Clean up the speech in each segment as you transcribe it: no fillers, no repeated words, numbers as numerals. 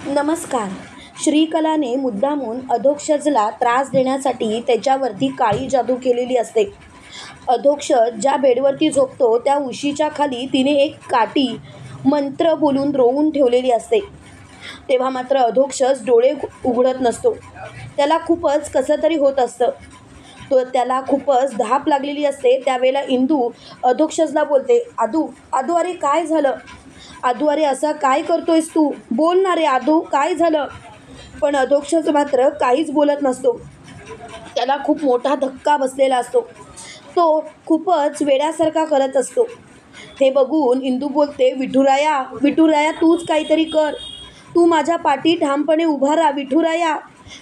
नमस्कार. श्रीकलाने मुद्दामून अधोक्षजला त्रास देण्यासाठी त्याच्यावरती काळी जादू केलेली असते. अधोक्षज ज्या बेडवरती झोपतो त्या उशीच्या खाली तिने एक काठी मंत्र बोलून रोवून ठेवलेली असते. तेव्हा मात्र अधोक्षज डोळे उघडत नसतो. त्याला खूपच कसं तरी होत असतं. त्याला खूपच धाप लागलेली असते. त्यावेळेला इंदू अधोक्षजला बोलते, आदू आदू अरे काय झालं? आदू अरे असं काय करतोयस तू? बोल ना रे आदू, काय झालं? पण अधोक्षज मात्र काहीच बोलत नसतो. त्याला खूप मोठा धक्का बसलेला असतो. तो खूपच वेड्यासारखा करत असतो. हे बघून इंदू बोलते, विठुराया विठुराया तूच काहीतरी कर. तू माझ्या पाठी ठामपणे उभा राहा विठुराया.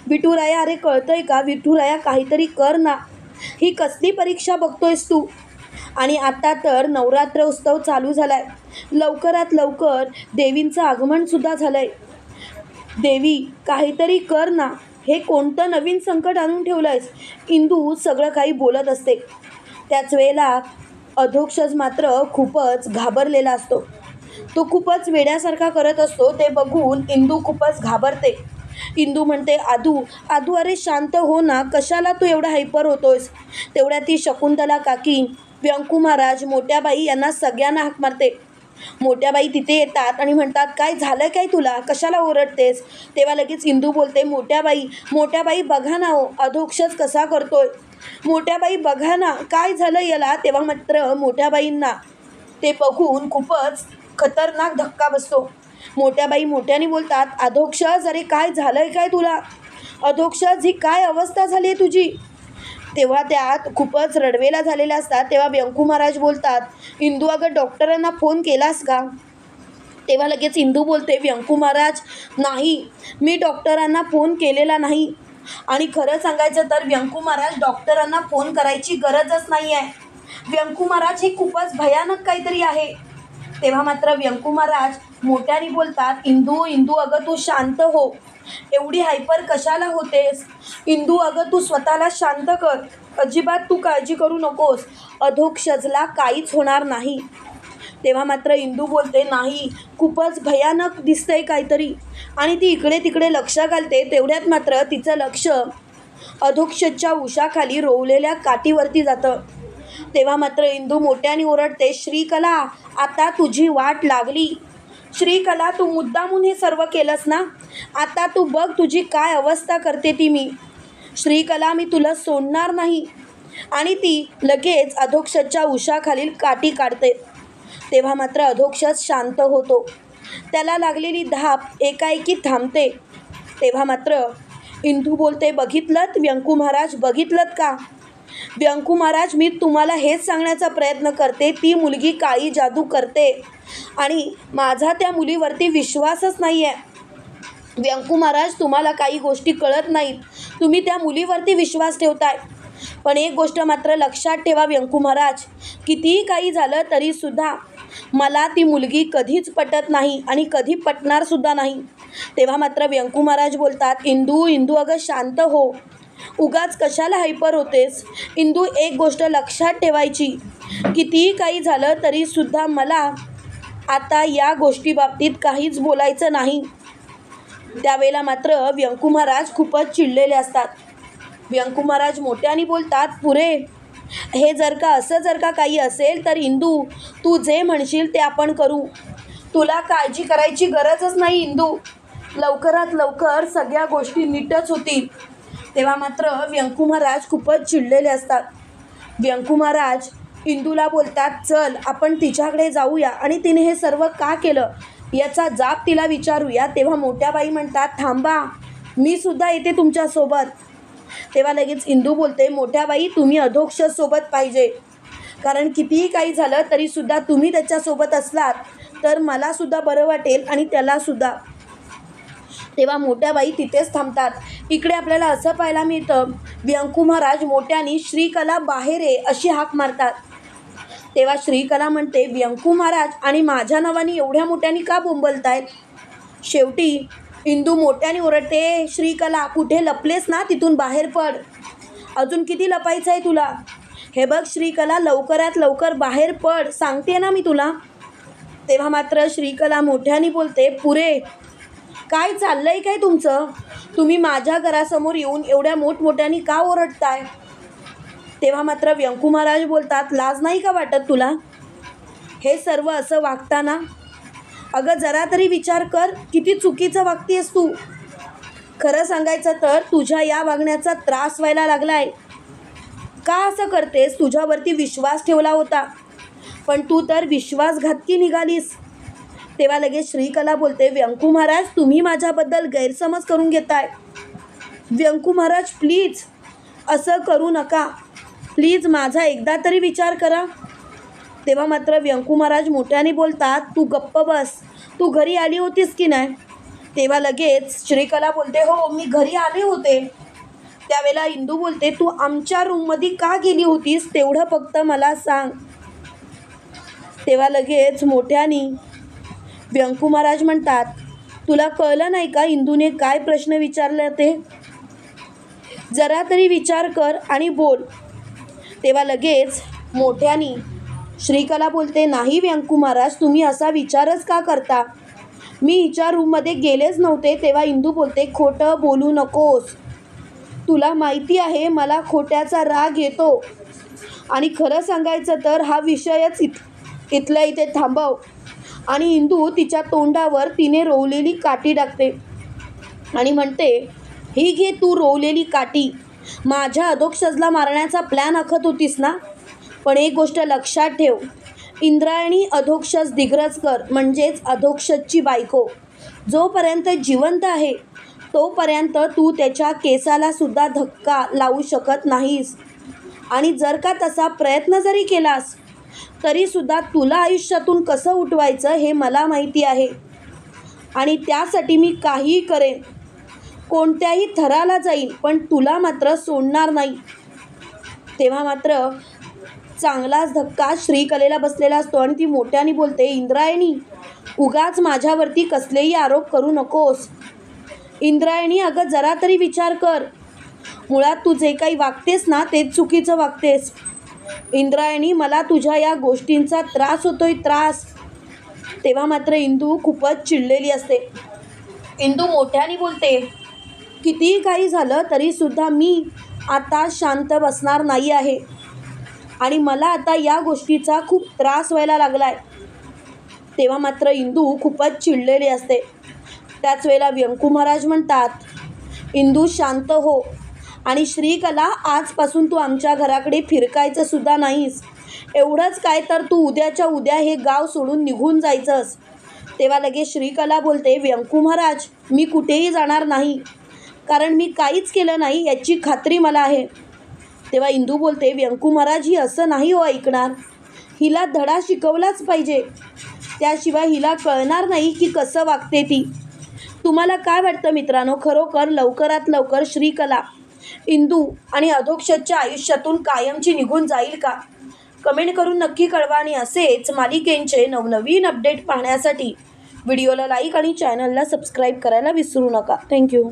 विठुराया अरे कळतंय का विठुराया, काहीतरी कर ना. ही कसली परीक्षा बघतोयस तू? आणि आता तर नवरात्र उत्सव चालू झाला आहे. लवकरात लवकर देवींचं आगमनसुद्धा झालं आहे. देवी काहीतरी कर ना. हे कोणतं नवीन संकट आणून ठेवलं आहेस? इंदू सगळं काही बोलत असते. त्याच वेळेला अधोक्षज मात्र खूपच घाबरलेला असतो. तो खूपच वेड्यासारखा करत असतो. ते बघून इंदू खूपच घाबरते. इंदू म्हणते, आदू आदू अरे शांत हो ना, कशाला तू एवढा हायपर होतोयस? तेवढ्या ती शकुंतला काकी, व्यंकू महाराज, मोठ्याबाई यांना सगळ्यांना हाक मारते. मोठ्याबाई तिथे येतात आणि म्हणतात, काय झालं काय तुला? कशाला ओरडतेस? तेव्हा लगेच इंदू बोलते, मोठ्याबाई बघा ना हो, अधोक्षज कसा करतोय. मोठ्याबाई बघा ना, काय झालं याला? तेव्हा मात्र मोठ्याबाईंना ते बघून खूपच खतरनाक धक्का बसतो. मोठ्याबाई मोठ्याने बोलतात, अधोक्षज अरे काय झालंय काय तुला? अधोक्षज ही काय अवस्था झाली आहे तुझी? तेव्हा त्यात खूपच रडवेला झालेल्या असतात. तेव्हा व्यंकू महाराज बोलतात, इंदू अगं डॉक्टरांना फोन केलास का? तेव्हा लगेच इंदू बोलते, व्यंकू महाराज नाही, मी डॉक्टरांना फोन केलेला नाही. आणि खरं सांगायचं तर व्यंकू महाराज डॉक्टरांना फोन करायची गरजच नाही आहे. व्यंकू महाराज हे खूपच भयानक काहीतरी आहे. तेव्हा मात्र व्यंकू महाराज मोठ्याने बोलतात, इंदू अगं तू शांत हो. एवढी हायपर कशाला होतेस? इंदू अगं तू स्वतःला शांत कर. अजिबात तू काळजी करू नकोस. अधोक्षजला काहीच होणार नाही. तेव्हा मात्र इंदू बोलते, नाही, खूपच भयानक दिसतंय काहीतरी. आणि ती इकडे तिकडे लक्ष घालते. तेवढ्यात मात्र तिचं लक्ष अधोक्षजच्या उशाखाली रोवलेल्या काठीवरती जातं. तेव्हा मात्र इंदू मोठ्याने ओरडते, श्रीकला आता तुझी वाट लागली. श्रीकला तू मुद्दामून हे सर्व केलंस ना? आता तू बघ तुझी काय अवस्था करते ती मी. श्रीकला मी तुला सोडणार नाही. आणि ती लगेच अधोक्षजच्या उशाखालील काठी काढते. तेव्हा मात्र अधोक्षज शांत होतो. त्याला लागलेली धाप एकाएकी थांबते. तेव्हा मात्र इंदू बोलते, बघितलंत व्यंकू महाराज, बघितलंत का? व्यंकू महाराज मी तुम्हाला हेच सांगण्याचा प्रयत्न करते, ती मुलगी काळी जादू करते आणि माझा त्या मुलीवरती विश्वासच नाही आहे. व्यंकू महाराज तुम्हाला काही गोष्टी कळत नाहीत. तुम्ही त्या मुलीवरती विश्वास ठेवताय. पण एक गोष्ट मात्र लक्षात ठेवा व्यंकू महाराज, कितीही काही झालं तरीसुद्धा मला ती मुलगी कधीच पटत नाही आणि कधी पटणारसुद्धा नाही. तेव्हा मात्र व्यंकू महाराज बोलतात, इंदू अगं शांत हो. उगाच कशाला हायपर होतेस? इंदू एक गोष्ट लक्षात ठेवायची, कितीही काही झालं तरीसुद्धा मला आता या गोष्टीबाबतीत काहीच बोलायचं नाही. त्यावेळेला मात्र व्यंकू महाराज खूपच चिडलेले असतात. व्यंकू महाराज मोठ्याने बोलतात, पुरे हे जर का काही असेल तर इंदू तू जे म्हणशील ते आपण करू. तुला काळजी करायची गरजच नाही इंदू. लवकरात लवकर सगळ्या गोष्टी नीटच होतील. तेव्हा मात्र व्यंकू महाराज खूपच चिडलेले असतात. व्यंकू महाराज इंदूला बोलतात, चल आपण तिच्याकडे जाऊया आणि तिने हे सर्व का केलं याचा जाब तिला विचारूया. तेव्हा मोठ्याबाई म्हणतात, थांबा, मी सुद्धा येते तुमच्यासोबत. तेव्हा लगेच इंदू बोलते, मोठ्याबाई तुम्ही अधोक्षजसोबत पाहिजे, कारण कितीही काही झालं तरीसुद्धा तुम्ही त्याच्यासोबत असलात तर मलासुद्धा बरं वाटेल आणि त्यालासुद्धा. तेव्हा मोठ्याबाई तिथेच थांबतात. इकडे आपल्याला असं पाहायला मिळतं, व्यंकू महाराज मोठ्याने श्रीकला बाहेर ये अशी हाक मारतात. तेव्हा श्रीकला म्हणते, व्यंकू महाराज आणि माझ्या नावाने एवढ्या मोठ्याने का बोंबलतायत? शेवटी इंदू मोठ्याने ओरडते, श्रीकला कुठे लपलेस ना, तिथून बाहेर पड. अजून किती लपायचं आहे तुला? हे बघ श्रीकला, लवकरात लवकर बाहेर पड, सांगते ना मी तुला. तेव्हा मात्र श्रीकला मोठ्याने बोलते, पुरे काय चाललंय काय तुमचं? तुम्ही माझ्या घरासमोर येऊन एवढ्या मोठमोठ्याने का ओरडताय? तेव्हा मात्र व्यंकू महाराज बोलतात, लाज नाही का वाटत तुला हे सर्व असं वागताना? अगं जरा तरी विचार कर, किती चुकीचं वागतेस तू. खरं सांगायचं तर तुझ्या या वागण्याचा त्रास व्हायला लागलाय. का असं करतेस? तुझ्यावरती विश्वास ठेवला होता, पण तू तर विश्वासघातकी निघालीस. तेव्हा लगेच श्रीकला बोलते, व्यंकू महाराज तुम्ही माझ्याबद्दल गैरसमज करून घेताय. व्यंकू महाराज प्लीज असं करू नका. प्लीज माझा एकदा तरी विचार करा. तेव्हा मात्र व्यंकू महाराज मोठ्याने बोलतात, तू गप्प बस. तू घरी आली होतीस की नाही? तेव्हा लगेच श्रीकला बोलते, हो मी घरी आले होते. त्यावेळेला इंदू बोलते, तू आमच्या रूममध्ये का गेली होतीस तेवढं फक्त मला सांग. तेव्हा लगेच मोठ्याने व्यंकू महाराज म्हणतात, तुला कळलं नाही का इंदूने काय प्रश्न विचारले ते? जरा तरी विचार कर आणि बोल. तेव्हा लगेच मोठ्याने श्रीकला बोलते, नाही व्यंकू महाराज तुम्ही असा विचारच का करता? मी हिच्या रूममध्ये गेलेच नव्हते. तेव्हा इंदू बोलते, खोटं बोलू नकोस. तुला माहिती आहे मला खोट्याचा राग येतो. आणि खरं सांगायचं तर हा विषयच इथल्या इथे थांबव. आणि इंदू तिच्या तोंडावर तिने रोवलेली काठी टाकते आणि म्हणते, ही घे तू रोवलेली काठी. माझ्या अधोक्षजला मारण्याचा प्लॅन आखत होतीस ना? पण एक गोष्ट लक्षात ठेव, इंद्रायणी अधोक्षज दिग्रजकर म्हणजेच अधोक्षजची बायको जोपर्यंत जिवंत आहे तोपर्यंत तू त्याच्या केसाला सुद्धा धक्का लावू शकत नाहीस. आणि जर का तसा प्रयत्न जरी केलास तरीसुद्धा तुला आयुष्यातून कसं उठवायचं हे मला माहिती आहे. आणि त्यासाठी मी काहीही करेन, कोणत्याही थराला जाईल, पण तुला मात्र सोडणार नाही. तेव्हा मात्र चांगलाच धक्का श्रीकलेला बसलेला असतो आणि ती मोठ्याने बोलते, इंद्रायणी उगाच माझ्यावरती कसलेही आरोप करू नकोस. इंद्रायणी अगं जरा तरी विचार कर. मुळात तू जे काही वागतेस ना तेच चुकीचं वागतेस. इंद्रायणी मला तुझ्या या गोष्टींचा त्रास होतोय, त्रास. तेव्हा मात्र इंदू खूपच चिडलेली असते. इंदू मोठ्याने बोलते, कितीही काही झालं तरीसुद्धा मी आता शांत बसणार नाही आहे. आणि मला आता या गोष्टीचा खूप त्रास व्हायला लागला आहे. तेव्हा मात्र इंदू खूपच चिडलेली असते. त्याच वेळेला व्यंकू महाराज म्हणतात, इंदू शांत हो. आणि श्रीकला आजपासून तू आमच्या घराकडे फिरकायचं सुद्धा नाहीस. एवढंच काय तर तू उद्याच्या उद्या हे गाव सोडून निघून जायचंस. तेव्हा लगेच श्रीकला बोलते, व्यंकू महाराज मी कुठेही जाणार नाही, कारण मी काहीच केलं नाही याची खात्री मला आहे. तेव्हा इंदू बोलते, व्यंकू महाराज ही असं नाही हो ऐकणार. हिला धडा शिकवलाच पाहिजे, त्याशिवाय हिला कळणार नाही की कसं वागते ती. तुम्हाला काय वाटतं मित्रांनो, खरोखर लवकरात लवकर श्रीकला इंदू आणि अधोक्षजच्या आयुष्यातून कायमची निघून जाईल का? कमेंट करून नक्की कळवा. आणि असेच मालिकेंचे नवनवीन अपडेट पाहण्यासाठी व्हिडिओला लाईक आणि चॅनलला सबस्क्राईब करायला विसरू नका. थँक्यू.